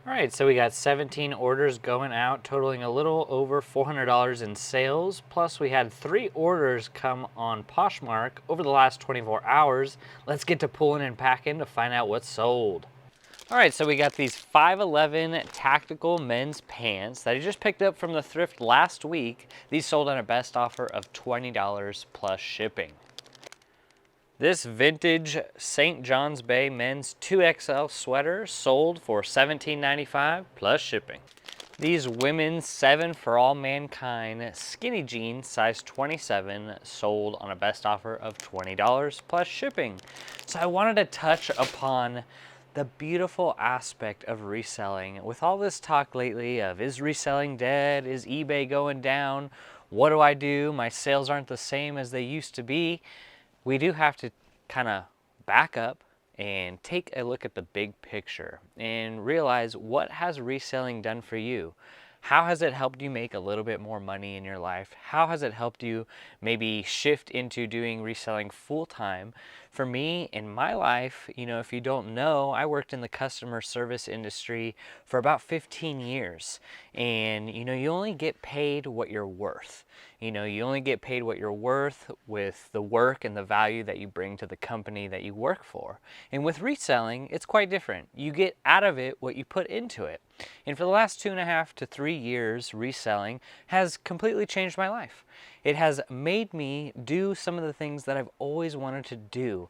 All right, so we got 17 orders going out, totaling a little over $400 in sales. Plus, we had 3 orders come on Poshmark over the last 24 hours. Let's get to pulling and packing to find out what's sold. All right, so we got these 511 tactical men's pants that I just picked up from the thrift last week. These sold on a best offer of $20 plus shipping. This vintage St. John's Bay men's 2XL sweater sold for $17.95 plus shipping. These women's 7 for All Mankind skinny jeans size 27 sold on a best offer of $20 plus shipping. So I wanted to touch upon the beautiful aspect of reselling. With all this talk lately of is reselling dead, is eBay going down, what do I do? My sales aren't the same as they used to be. We do have to kind of back up and take a look at the big picture and realize, what has reselling done for you? How has it helped you make a little bit more money in your life? How has it helped you maybe shift into doing reselling full time? For me, in my life, if you don't know, I worked in the customer service industry for about 15 years. And, you only get paid what you're worth. You only get paid what you're worth with the work and the value that you bring to the company that you work for. And with reselling, it's quite different. You get out of it what you put into it. And for the last 2.5 to 3 years, reselling has completely changed my life. It has made me do some of the things that I've always wanted to do.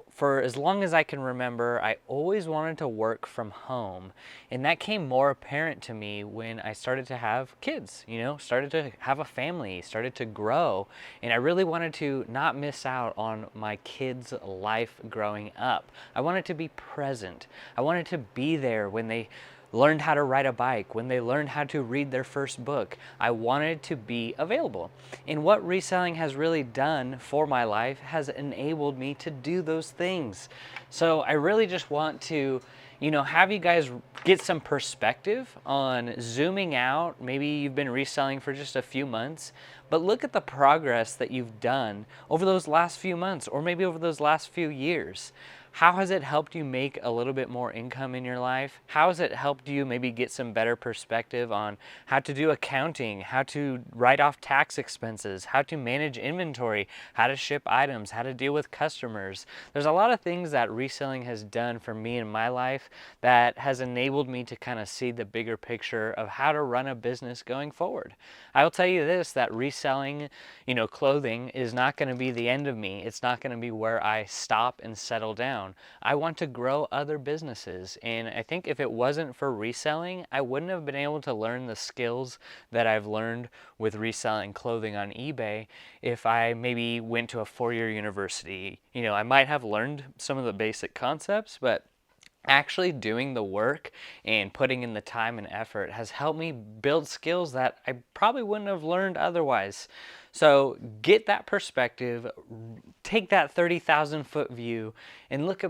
For as long as I can remember, I always wanted to work from home. And that came more apparent to me when I started to have kids, started to have a family, started to grow. And I really wanted to not miss out on my kids' life growing up. I wanted to be present. I wanted to be there when they learned how to ride a bike, when they learned how to read their first book. I wanted to be available. And what reselling has really done for my life has enabled me to do those things. So I really just want to, have you guys get some perspective on zooming out. Maybe you've been reselling for just a few months, but look at the progress that you've done over those last few months, or maybe over those last few years. How has it helped you make a little bit more income in your life? How has it helped you maybe get some better perspective on how to do accounting, how to write off tax expenses, how to manage inventory, how to ship items, how to deal with customers? There's a lot of things that reselling has done for me in my life that has enabled me to kind of see the bigger picture of how to run a business going forward. I will tell you this, that reselling, clothing is not going to be the end of me. It's not going to be where I stop and settle down. I want to grow other businesses, and I think if it wasn't for reselling, I wouldn't have been able to learn the skills that I've learned with reselling clothing on eBay if I maybe went to a 4-year university. I might have learned some of the basic concepts, but actually doing the work and putting in the time and effort has helped me build skills that I probably wouldn't have learned otherwise. So get that perspective, take that 30,000 foot view, and look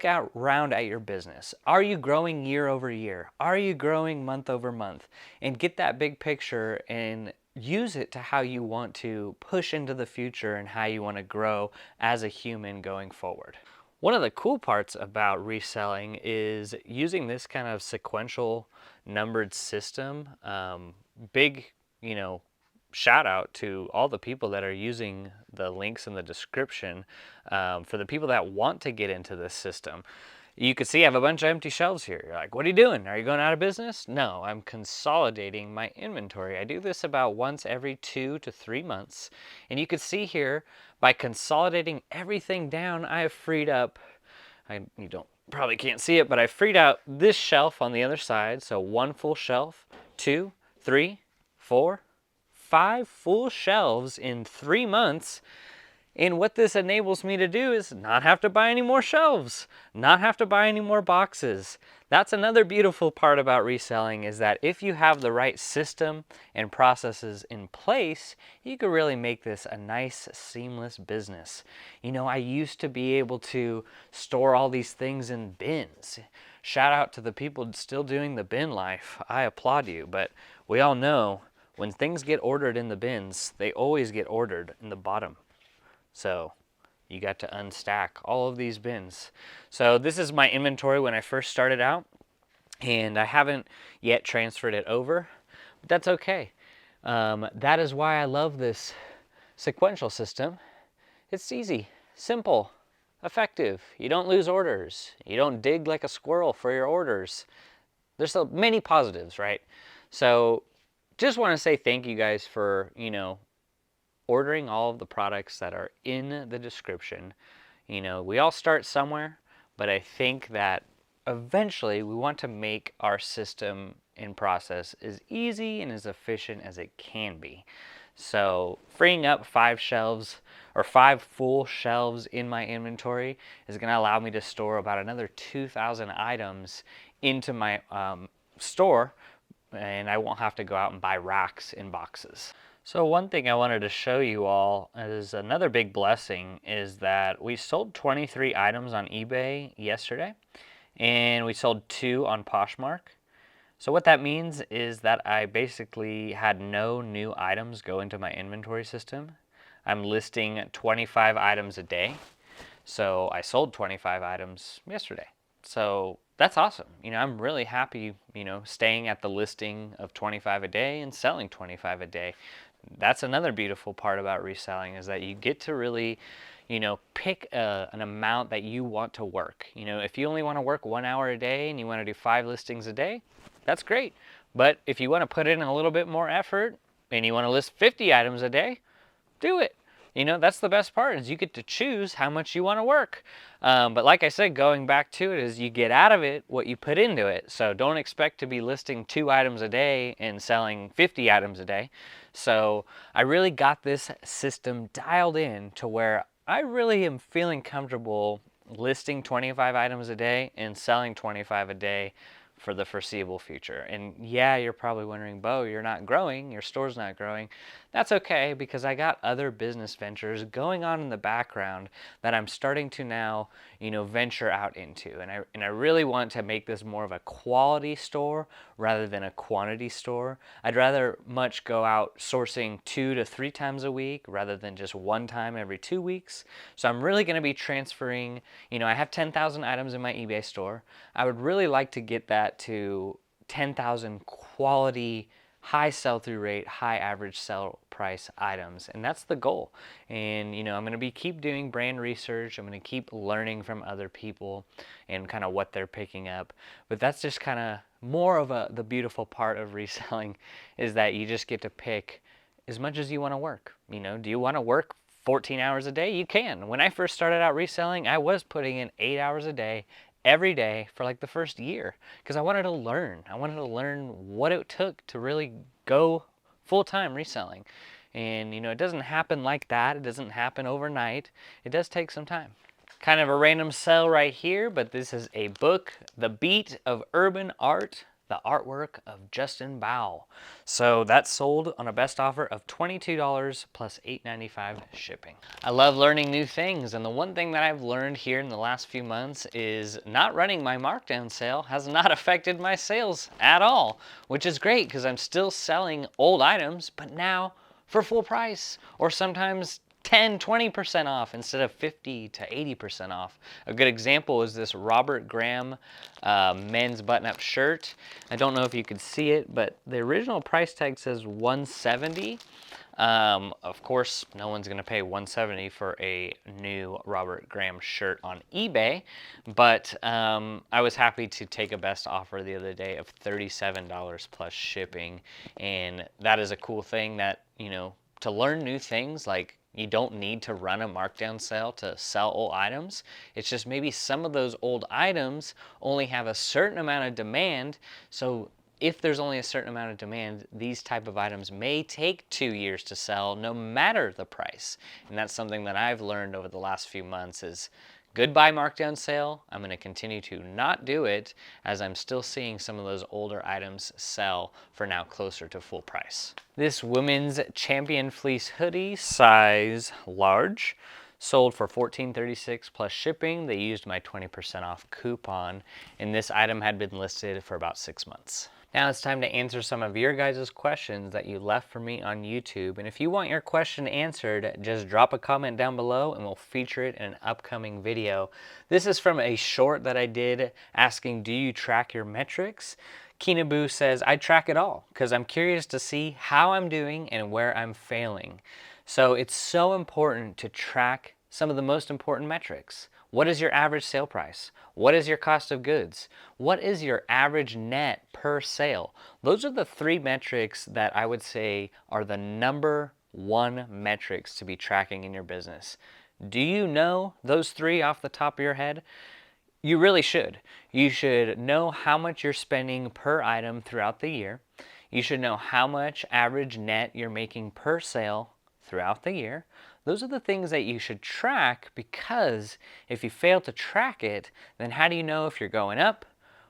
out around at your business. Are you growing year over year? Are you growing month over month? And get that big picture and use it to how you want to push into the future and how you want to grow as a human going forward. One of the cool parts about reselling is using this kind of sequential numbered system. Big, shout out to all the people that are using the links in the description for the people that want to get into this system. You can see I have a bunch of empty shelves here. You're like, what are you doing? Are you going out of business? No, I'm consolidating my inventory. I do this about once every 2 to 3 months. And you can see here, by consolidating everything down, I have freed up, probably can't see it, but I freed out this shelf on the other side. So 1 full shelf, 2, 3, 4, 5 full shelves in 3 months. And what this enables me to do is not have to buy any more shelves, not have to buy any more boxes. That's another beautiful part about reselling, is that if you have the right system and processes in place, you can really make this a nice, seamless business. I used to be able to store all these things in bins. Shout out to the people still doing the bin life. I applaud you, but we all know when things get ordered in the bins, they always get ordered in the bottom. So you got to unstack all of these bins. So this is my inventory when I first started out. and I haven't yet transferred it over, but that's okay. That is why I love this sequential system. It's easy, simple, effective. You don't lose orders. You don't dig like a squirrel for your orders. There's so many positives, right? So just want to say thank you guys for, ordering all of the products that are in the description. We all start somewhere, but I think that eventually we want to make our system and process as easy and as efficient as it can be. So freeing up 5 shelves or 5 full shelves in my inventory is going to allow me to store about another 2,000 items into my store, and I won't have to go out and buy racks and boxes. So one thing I wanted to show you all is another big blessing is that we sold 23 items on eBay yesterday, and we sold 2 on Poshmark. So what that means is that I basically had no new items go into my inventory system. I'm listing 25 items a day. So I sold 25 items yesterday. So that's awesome. I'm really happy, staying at the listing of 25 a day and selling 25 a day. That's another beautiful part about reselling is that you get to really, pick an amount that you want to work. If you only want to work 1 hour a day and you want to do 5 listings a day, that's great. But if you want to put in a little bit more effort and you want to list 50 items a day, do it. That's the best part is you get to choose how much you want to work. But like I said, going back to it is you get out of it what you put into it. So don't expect to be listing 2 items a day and selling 50 items a day. So I really got this system dialed in to where I really am feeling comfortable listing 25 items a day and selling 25 a day for the foreseeable future. And yeah, you're probably wondering, Bo, you're not growing, your store's not growing. That's okay because I got other business ventures going on in the background that I'm starting to now, venture out into. And I really want to make this more of a quality store rather than a quantity store. I'd rather much go out sourcing 2 to 3 times a week rather than just 1 time every 2 weeks. So I'm really going to be transferring, I have 10,000 items in my eBay store. I would really like to get that to 10,000 quality, high sell-through rate, high average sell price items, and that's the goal. And I'm going to keep doing brand research. I'm going to keep learning from other people and kind of what they're picking up. But that's just kind of more of the beautiful part of reselling is that you just get to pick as much as you want to work. Do you want to work 14 hours a day? You can. When I first started out reselling, I was putting in 8 hours a day every day for like the first year because I wanted to learn. I wanted to learn what it took to really go full-time reselling. And it doesn't happen like that. It doesn't happen overnight. It does take some time. Kind of a random sell right here, but this is a book, The Beat of Urban Art, the artwork of Justin Bow. So that's sold on a best offer of $22 plus $8.95 shipping. I love learning new things, and the one thing that I've learned here in the last few months is not running my markdown sale has not affected my sales at all, which is great because I'm still selling old items, but now for full price, or sometimes 10-20% off instead of 50 to 80% off. A good example is this Robert Graham men's button-up shirt. I don't know if you could see it, but the original price tag says $170. Of course, no one's going to pay $170 for a new Robert Graham shirt on eBay, but I was happy to take a best offer the other day of $37 plus shipping, and that is a cool thing that, to learn new things, like you don't need to run a markdown sale to sell old items. It's just maybe some of those old items only have a certain amount of demand, so if there's only a certain amount of demand, these type of items may take 2 years to sell no matter the price. And that's something that I've learned over the last few months is goodbye markdown sale. I'm going to continue to not do it as I'm still seeing some of those older items sell for now closer to full price. This women's champion fleece hoodie, size large, sold for $14.36 plus shipping. They used my 20% off coupon, and this item had been listed for about 6 months. Now it's time to answer some of your guys' questions that you left for me on YouTube. And if you want your question answered, just drop a comment down below and we'll feature it in an upcoming video. This is from a short that I did asking, do you track your metrics? Kinaboo says, I track it all because I'm curious to see how I'm doing and where I'm failing. So it's so important to track some of the most important metrics. What is your average sale price? What is your cost of goods? What is your average net per sale? Those are the three metrics that I would say are the number one metrics to be tracking in your business. Do you know those three off the top of your head? You really should. You should know how much you're spending per item throughout the year. You should know how much average net you're making per sale throughout the year. Those are the things that you should track, because if you fail to track it, then how do you know if you're going up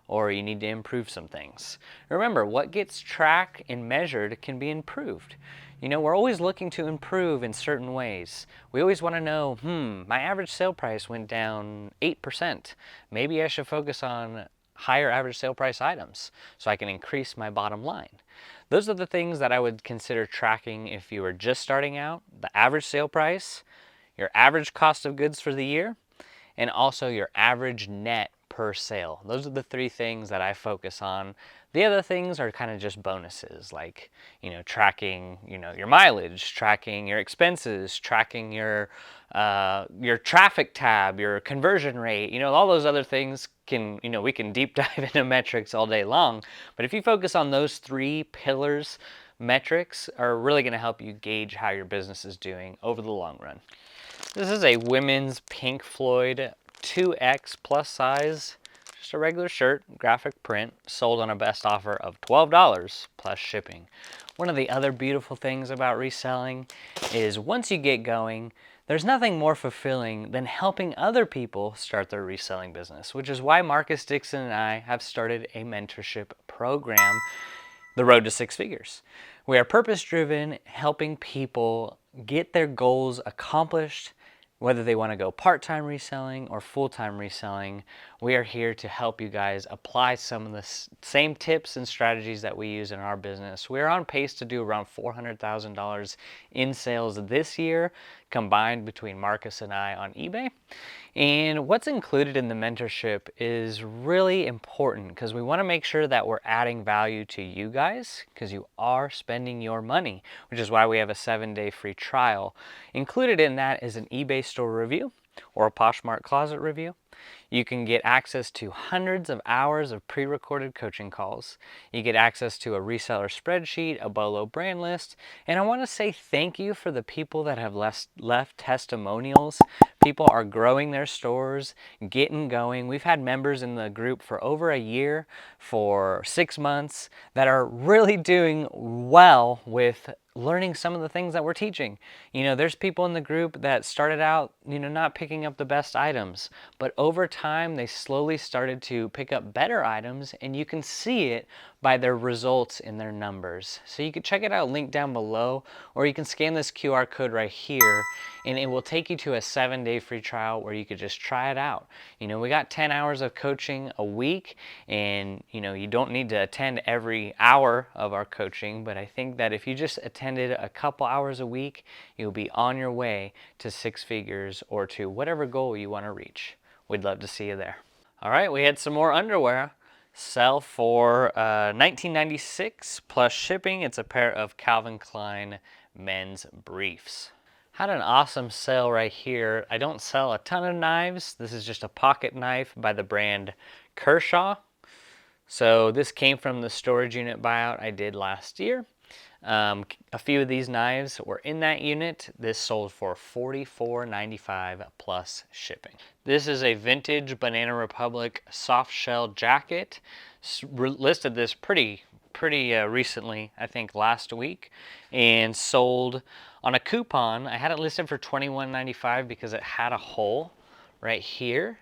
or you need to improve some things? Remember, what gets tracked and measured can be improved. You know, we're always looking to improve in certain ways. We always want to know, my average sale price went down 8%. Maybe I should focus on higher average sale price items so I can increase my bottom line. Those are the things that I would consider tracking if you were just starting out: the average sale price, your average cost of goods for the year, and also your average net per sale. Those are the three things that I focus on. The other things are kind of just bonuses, like, tracking, your mileage, tracking your expenses, tracking your traffic tab, your conversion rate, all those other things can, we can deep dive into metrics all day long. But if you focus on those three pillars, metrics are really going to help you gauge how your business is doing over the long run. This is a women's Pink Floyd 2X plus size, just a regular shirt, graphic print, sold on a best offer of $12 plus shipping. One of the other beautiful things about reselling is once you get going, there's nothing more fulfilling than helping other people start their reselling business, which is why Marcus Dixon and I have started a mentorship program, The Road to Six Figures. We are purpose-driven, helping people get their goals accomplished. Whether they want to go part-time reselling or full-time reselling, we are here to help you guys apply some of the same tips and strategies that we use in our business. We're on pace to do around $400,000 in sales this year, combined between Marcus and I on eBay. And what's included in the mentorship is really important because we want to make sure that we're adding value to you guys, because you are spending your money, which is why we have a 7-day free trial. Included in that is an eBay store review or a Poshmark closet review. You can get access to hundreds of hours of pre-recorded coaching calls. You get access to a reseller spreadsheet, a BOLO brand list, and I want to say thank you for the people that have left testimonials. People are growing their stores, getting going. We've had members in the group for over a year, for 6 months, that are really doing well with learning some of the things that we're teaching. There's people in the group that started out, not picking up the best items, but over time they slowly started to pick up better items, and you can see it by their results in their numbers. So you can check it out, link down below, or you can scan this QR code right here and it will take you to a 7-day free trial where you could just try it out. We got 10 hours of coaching a week, and you don't need to attend every hour of our coaching, but I think that if you just attended a couple hours a week, you'll be on your way to 6 figures or to whatever goal you want to reach. We'd love to see you there. All right, we had some more underwear. Sell for $19.96 plus shipping. It's a pair of Calvin Klein men's briefs. Had an awesome sale right here. I don't sell a ton of knives. This is just a pocket knife by the brand Kershaw. So this came from the storage unit buyout I did last year. A few of these knives were in that unit. This sold for $44.95 plus shipping. This is a vintage Banana Republic soft shell jacket. Listed this pretty recently, I think last week, and sold on a coupon. I had it listed for $21.95 because it had a hole right here.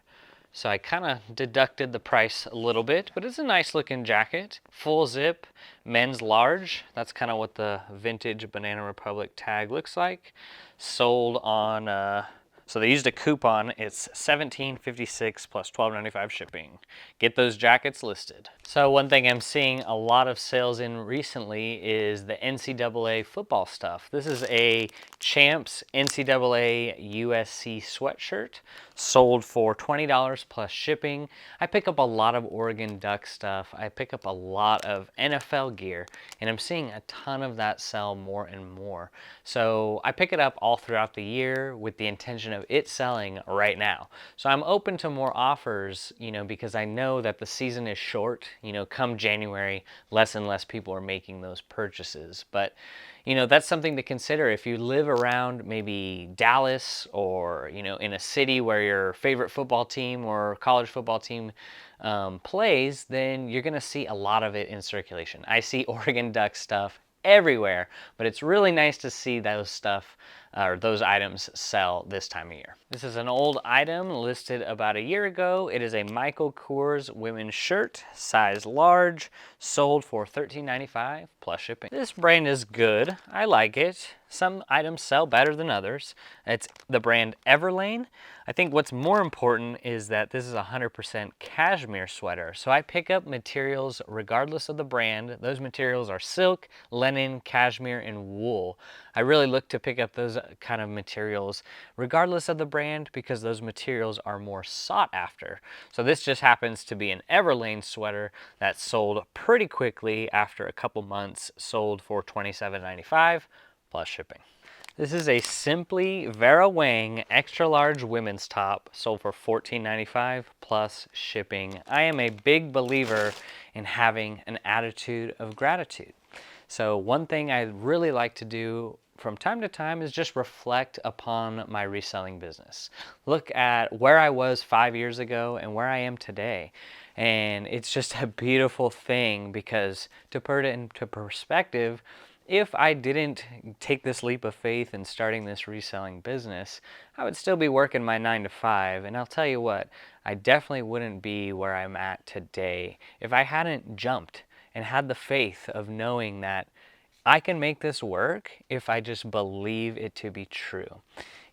So I kind of deducted the price a little bit, but it's a nice looking jacket. Full zip, men's large. That's kind of what the vintage Banana Republic tag looks like. Sold on So they used a coupon. It's $17.56 plus $12.95 shipping. Get those jackets listed. So one thing I'm seeing a lot of sales in recently is the NCAA football stuff. This is a Champs NCAA USC sweatshirt, sold for $20 plus shipping. I pick up a lot of Oregon Duck stuff. I pick up a lot of NFL gear, and I'm seeing a ton of that sell more and more. So I pick it up all throughout the year with the intention of it selling right now. So I'm open to more offers, because I know that the season is short. Come January, less and less people are making those purchases. But that's something to consider. If you live around maybe Dallas or, in a city where your favorite football team or college football team plays, then you're going to see a lot of it in circulation. I see Oregon Duck stuff everywhere, but it's really nice to see those items sell this time of year. This is an old item listed about a year ago. It is a Michael Kors women's shirt, size large, sold for $13.95 plus shipping. This brand is good. I like it. Some items sell better than others. It's the brand Everlane. I think what's more important is that this is a 100% cashmere sweater. So I pick up materials regardless of the brand. Those materials are silk, linen, cashmere, and wool. I really look to pick up those kind of materials regardless of the brand because those materials are more sought after. So this just happens to be an Everlane sweater that sold pretty quickly after a couple months, sold for $27.95 plus shipping. This is a Simply Vera Wang extra large women's top, sold for $14.95 plus shipping. I am a big believer in having an attitude of gratitude. So one thing I really like to do from time to time is just reflect upon my reselling business. Look at where I was 5 years ago and where I am today. And it's just a beautiful thing because to put it into perspective, if I didn't take this leap of faith in starting this reselling business, I would still be working my 9 to 5. And I'll tell you what, I definitely wouldn't be where I'm at today if I hadn't jumped and had the faith of knowing that I can make this work if I just believe it to be true.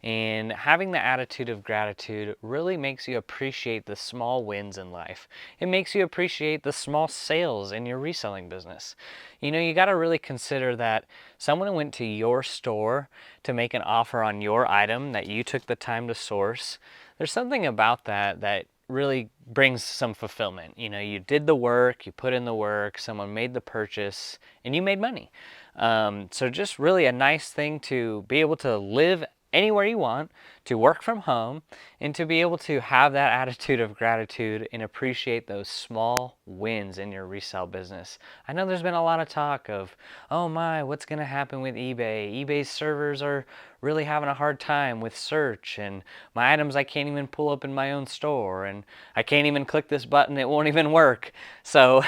And having the attitude of gratitude really makes you appreciate the small wins in life. It makes you appreciate the small sales in your reselling business. You got to really consider that someone went to your store to make an offer on your item that you took the time to source. There's something about that really brings some fulfillment. You did the work, you put in the work, someone made the purchase, and you made money. So just really a nice thing to be able to live anywhere you want, to work from home, and to be able to have that attitude of gratitude and appreciate those small wins in your resale business. I know there's been a lot of talk of, oh my, what's going to happen with eBay? eBay's servers are really having a hard time with search, and my items I can't even pull up in my own store, and I can't even click this button, it won't even work. So,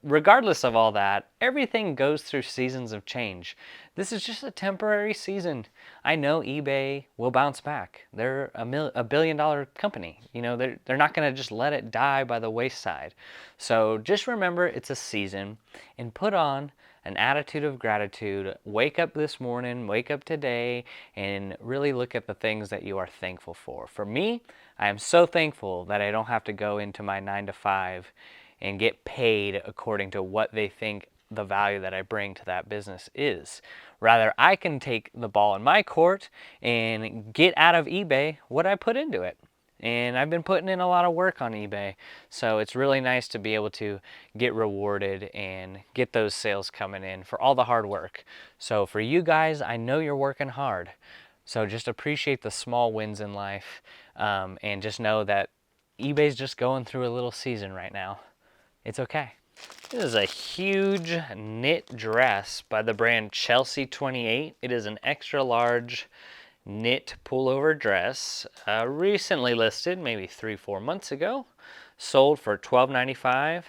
regardless of all that, everything goes through seasons of change. This is just a temporary season. I know eBay will bounce back. They're a billion-dollar company. They're not going to just let it die by the wayside. So just remember it's a season and put on an attitude of gratitude. Wake up this morning, wake up today, and really look at the things that you are thankful for. For me, I am so thankful that I don't have to go into my 9 to 5 and get paid according to what they think the value that I bring to that business is. Rather, I can take the ball in my court and get out of eBay what I put into it. And I've been putting in a lot of work on eBay. So it's really nice to be able to get rewarded and get those sales coming in for all the hard work. So for you guys, I know you're working hard. So just appreciate the small wins in life, and just know that eBay's just going through a little season right now. It's okay. This is a huge knit dress by the brand Chelsea 28. It is an extra large knit pullover dress, recently listed maybe 3-4 months ago, sold for $12.95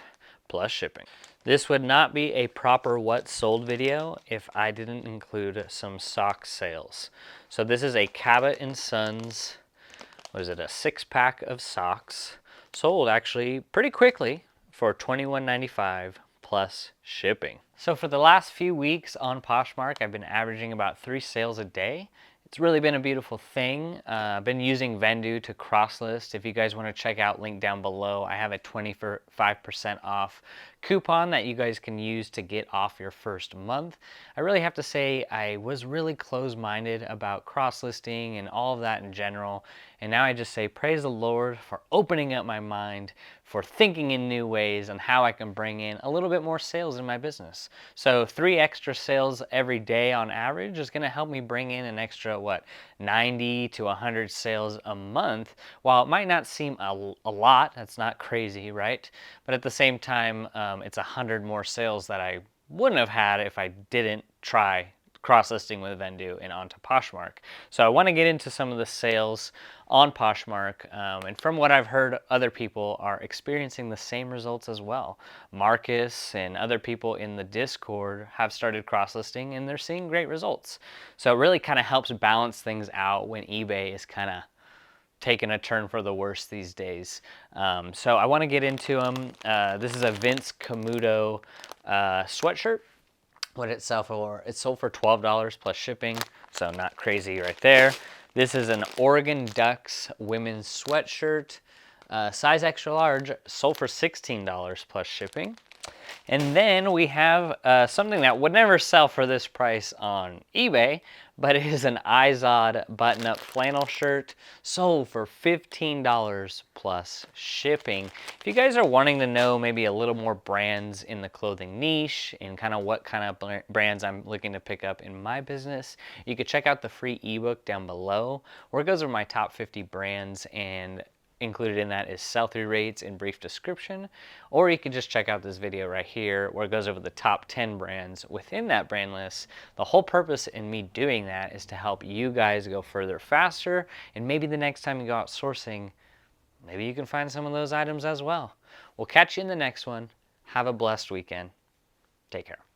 plus shipping. This would not be a proper what sold video if I didn't include some sock sales. So this is a Cabot & Sons, a 6-pack of socks, sold actually pretty quickly for $21.95 plus shipping. So for the last few weeks on Poshmark, I've been averaging about 3 sales a day. It's really been a beautiful thing. I've been using Vendoo to cross-list. If you guys want to check out, link down below, I have a 25% off coupon that you guys can use to get off your first month. I really have to say I was really closed-minded about cross-listing and all of that in general, and now I just say praise the Lord for opening up my mind, for thinking in new ways on how I can bring in a little bit more sales in my business. So 3 extra sales every day on average is going to help me bring in an extra, 90 to 100 sales a month. While it might not seem a lot, that's not crazy, right? But at the same time, it's 100 more sales that I wouldn't have had if I didn't try cross-listing with Vendoo and onto Poshmark. So I want to get into some of the sales on Poshmark, and from what I've heard, other people are experiencing the same results as well. Marcus and other people in the Discord have started cross-listing and they're seeing great results. So it really kind of helps balance things out when eBay is kind of taking a turn for the worse these days. So I want to get into them. This is a Vince Camuto sweatshirt. What did it sell for? It sold for $12 plus shipping, so not crazy right there. This is an Oregon Ducks women's sweatshirt, size extra large, sold for $16 plus shipping. And then we have something that would never sell for this price on eBay, but it is an Izod button-up flannel shirt, sold for $15 plus shipping. If you guys are wanting to know maybe a little more brands in the clothing niche and kind of what kind of brands I'm looking to pick up in my business, you could check out the free ebook down below, where it goes over my top 50 brands, and included in that is sell-through rates and brief description, or you can just check out this video right here where it goes over the top 10 brands within that brand list. The whole purpose in me doing that is to help you guys go further faster, and maybe the next time you go out sourcing, maybe you can find some of those items as well. We'll catch you in the next one. Have a blessed weekend. Take care.